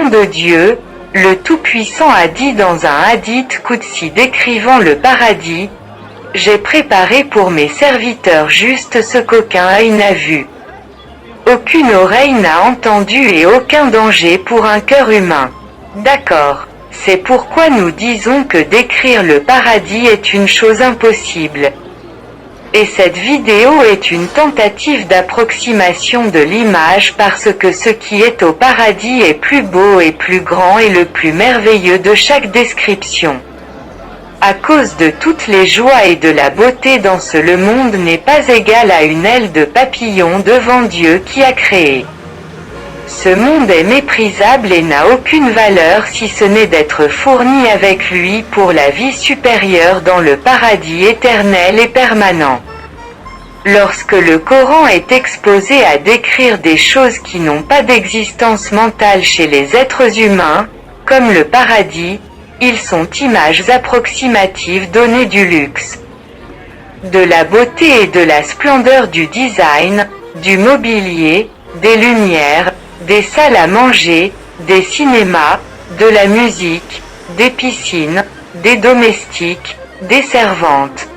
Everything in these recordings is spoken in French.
de Dieu, le Tout-Puissant a dit dans un hadith Qudsi décrivant le paradis, « J'ai préparé pour mes serviteurs juste ce qu'aucun œil n'a vu. Aucune oreille n'a entendu et aucun danger pour un cœur humain. » D'accord. C'est pourquoi nous disons que décrire le paradis est une chose impossible. Et cette vidéo est une tentative d'approximation de l'image parce que ce qui est au paradis est plus beau et plus grand et le plus merveilleux de chaque description. À cause de toutes les joies et de la beauté dans le monde n'est pas égal à une aile de papillon devant Dieu qui a créé. Ce monde est méprisable et n'a aucune valeur si ce n'est d'être fourni avec lui pour la vie supérieure dans le paradis éternel et permanent. Lorsque le Coran est exposé à décrire des choses qui n'ont pas d'existence mentale chez les êtres humains, comme le paradis, ils sont images approximatives données du luxe, de la beauté et de la splendeur du design, du mobilier, des lumières, des salles à manger, des cinémas, de la musique, des piscines, des domestiques, des servantes,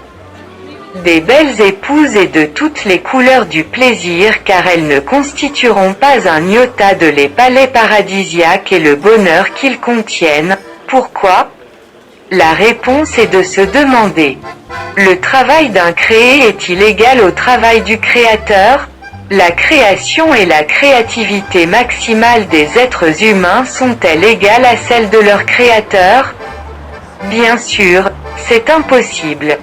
des belles épouses et de toutes les couleurs du plaisir car elles ne constitueront pas un iota de les palais paradisiaques et le bonheur qu'ils contiennent. Pourquoi ? La réponse est de se demander. Le travail d'un créé est-il égal au travail du créateur ? La création et la créativité maximale des êtres humains sont-elles égales à celles de leur créateur ? Bien sûr, c'est impossible.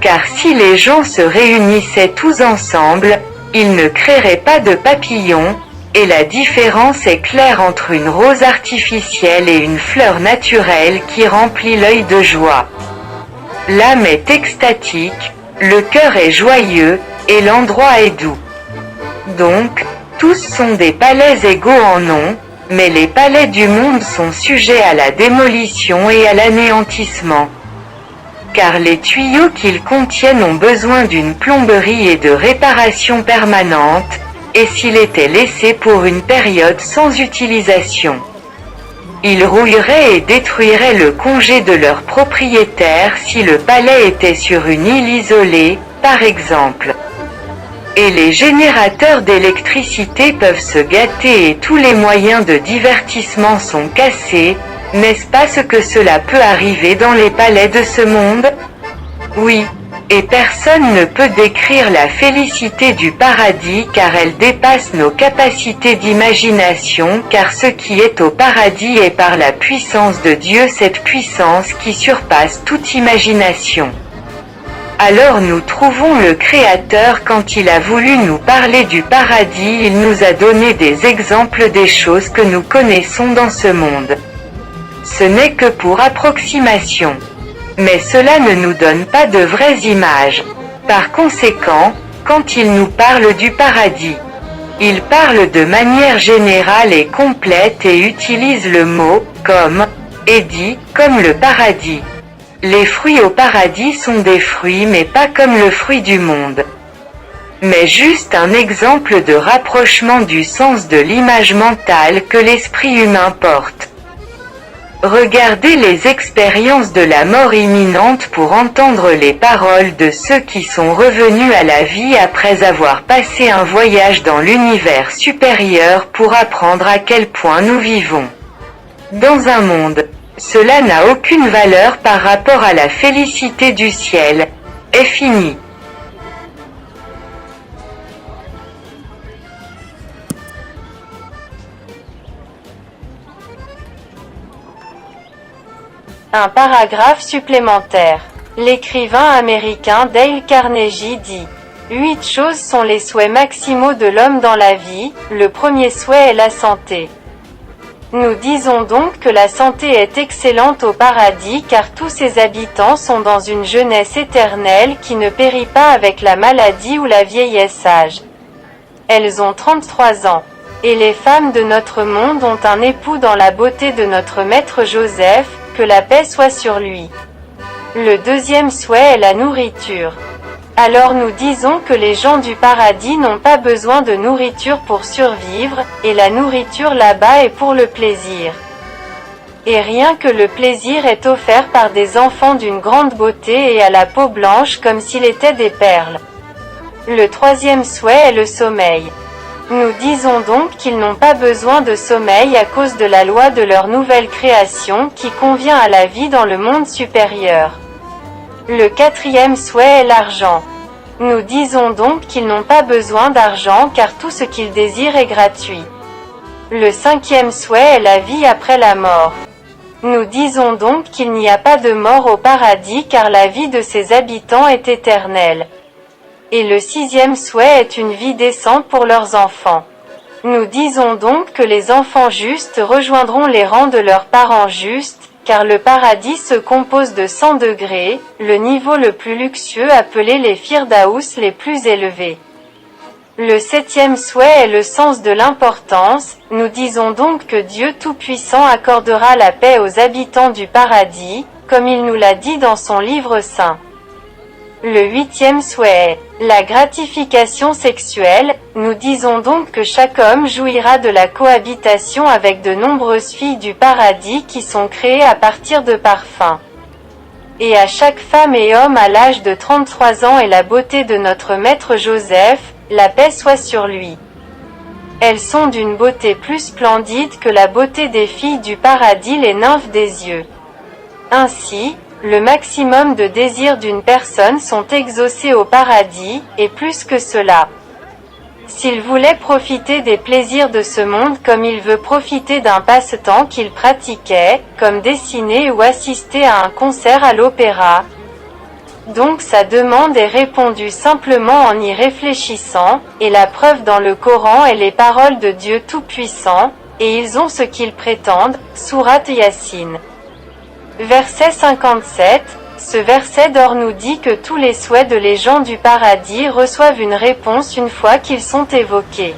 Car si les gens se réunissaient tous ensemble, ils ne créeraient pas de papillons, et la différence est claire entre une rose artificielle et une fleur naturelle qui remplit l'œil de joie. L'âme est extatique, le cœur est joyeux, et l'endroit est doux. Donc, tous sont des palais égaux en nom, mais les palais du monde sont sujets à la démolition et à l'anéantissement. Car les tuyaux qu'ils contiennent ont besoin d'une plomberie et de réparation permanente, et s'il était laissé pour une période sans utilisation, ils rouilleraient et détruiraient le congé de leur propriétaire si le palais était sur une île isolée, par exemple. Et les générateurs d'électricité peuvent se gâter et tous les moyens de divertissement sont cassés, n'est-ce pas ce que cela peut arriver dans les palais de ce monde ? Oui. Et personne ne peut décrire la félicité du paradis car elle dépasse nos capacités d'imagination car ce qui est au paradis est par la puissance de Dieu cette puissance qui surpasse toute imagination. Alors nous trouvons le Créateur quand il a voulu nous parler du paradis il nous a donné des exemples des choses que nous connaissons dans ce monde. Ce n'est que pour approximation. Mais cela ne nous donne pas de vraies images. Par conséquent, quand il nous parle du paradis, il parle de manière générale et complète et utilise le mot « comme » et dit « comme le paradis ». Les fruits au paradis sont des fruits mais pas comme le fruit du monde. Mais juste un exemple de rapprochement du sens de l'image mentale que l'esprit humain porte. Regardez les expériences de la mort imminente pour entendre les paroles de ceux qui sont revenus à la vie après avoir passé un voyage dans l'univers supérieur pour apprendre à quel point nous vivons dans un monde. Cela n'a aucune valeur par rapport à la félicité du ciel. Est fini. Un paragraphe supplémentaire. L'écrivain américain Dale Carnegie dit « 8 choses sont les souhaits maximaux de l'homme dans la vie, le premier souhait est la santé. » Nous disons donc que la santé est excellente au paradis car tous ses habitants sont dans une jeunesse éternelle qui ne périt pas avec la maladie ou la vieillesse sage. Elles ont 33 ans. Et les femmes de notre monde ont un époux dans la beauté de notre maître Joseph, que la paix soit sur lui. Le deuxième souhait est la nourriture. Alors nous disons que les gens du paradis n'ont pas besoin de nourriture pour survivre, et la nourriture là-bas est pour le plaisir. Et rien que le plaisir est offert par des enfants d'une grande beauté et à la peau blanche comme s'il était des perles. Le troisième souhait est le sommeil. Nous disons donc qu'ils n'ont pas besoin de sommeil à cause de la loi de leur nouvelle création qui convient à la vie dans le monde supérieur. Le quatrième souhait est l'argent. Nous disons donc qu'ils n'ont pas besoin d'argent car tout ce qu'ils désirent est gratuit. Le cinquième souhait est la vie après la mort. Nous disons donc qu'il n'y a pas de mort au paradis car la vie de ses habitants est éternelle. Et le sixième souhait est une vie décente pour leurs enfants. Nous disons donc que les enfants justes rejoindront les rangs de leurs parents justes, car le paradis se compose de 100 degrés, le niveau le plus luxueux appelé les Firdaous les plus élevés. Le septième souhait est le sens de l'importance, nous disons donc que Dieu Tout-Puissant accordera la paix aux habitants du paradis, comme il nous l'a dit dans son livre saint. Le huitième souhait est la gratification sexuelle, nous disons donc que chaque homme jouira de la cohabitation avec de nombreuses filles du paradis qui sont créées à partir de parfums. Et à chaque femme et homme à l'âge de 33 ans et la beauté de notre maître Joseph, la paix soit sur lui. Elles sont d'une beauté plus splendide que la beauté des filles du paradis, les nymphes des yeux. Ainsi, le maximum de désirs d'une personne sont exaucés au paradis, et plus que cela. S'il voulait profiter des plaisirs de ce monde comme il veut profiter d'un passe-temps qu'il pratiquait, comme dessiner ou assister à un concert à l'opéra, donc sa demande est répondue simplement en y réfléchissant, et la preuve dans le Coran est les paroles de Dieu Tout-Puissant, et ils ont ce qu'ils prétendent, sourate Yassine. Verset 57, ce verset d'or nous dit que tous les souhaits de les gens du paradis reçoivent une réponse une fois qu'ils sont évoqués.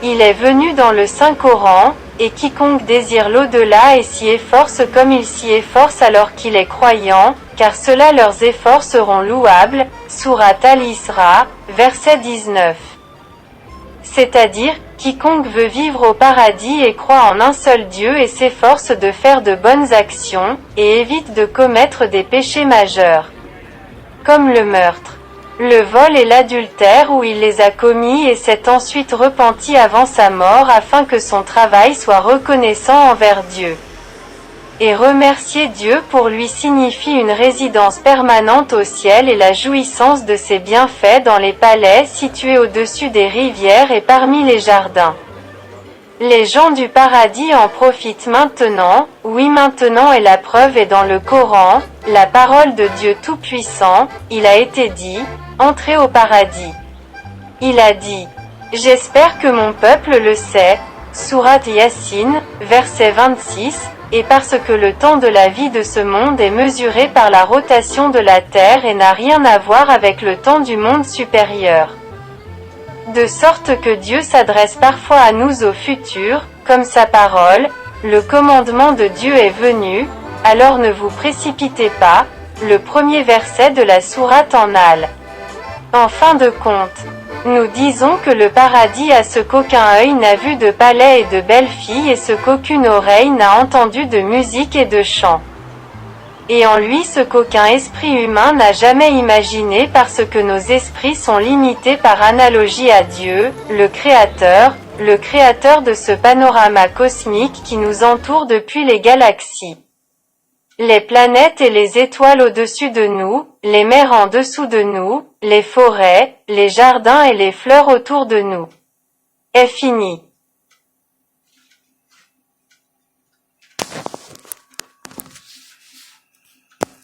Il est venu dans le Saint-Coran, et quiconque désire l'au-delà et s'y efforce comme il s'y efforce alors qu'il est croyant, car cela leurs efforts seront louables, sourate Al-Isra, verset 19. C'est-à-dire, quiconque veut vivre au paradis et croit en un seul Dieu et s'efforce de faire de bonnes actions, et évite de commettre des péchés majeurs, comme le meurtre, le vol et l'adultère où il les a commis et s'est ensuite repenti avant sa mort afin que son travail soit reconnaissant envers Dieu. Et remercier Dieu pour lui signifie une résidence permanente au ciel et la jouissance de ses bienfaits dans les palais situés au-dessus des rivières et parmi les jardins. Les gens du paradis en profitent maintenant, oui maintenant et la preuve est dans le Coran, la parole de Dieu Tout-Puissant, il a été dit, entrez au paradis. Il a dit, j'espère que mon peuple le sait, sourate Yassine, verset 26, et parce que le temps de la vie de ce monde est mesuré par la rotation de la Terre et n'a rien à voir avec le temps du monde supérieur. De sorte que Dieu s'adresse parfois à nous au futur, comme sa parole, le commandement de Dieu est venu, alors ne vous précipitez pas, le premier verset de la sourate An-Nahl. En fin de compte, nous disons que le paradis a ce qu'aucun œil n'a vu de palais et de belles filles et ce qu'aucune oreille n'a entendu de musique et de chant. Et en lui ce qu'aucun esprit humain n'a jamais imaginé parce que nos esprits sont limités par analogie à Dieu, le Créateur de ce panorama cosmique qui nous entoure depuis les galaxies. Les planètes et les étoiles au-dessus de nous, les mers en dessous de nous, les forêts, les jardins et les fleurs autour de nous. Est fini.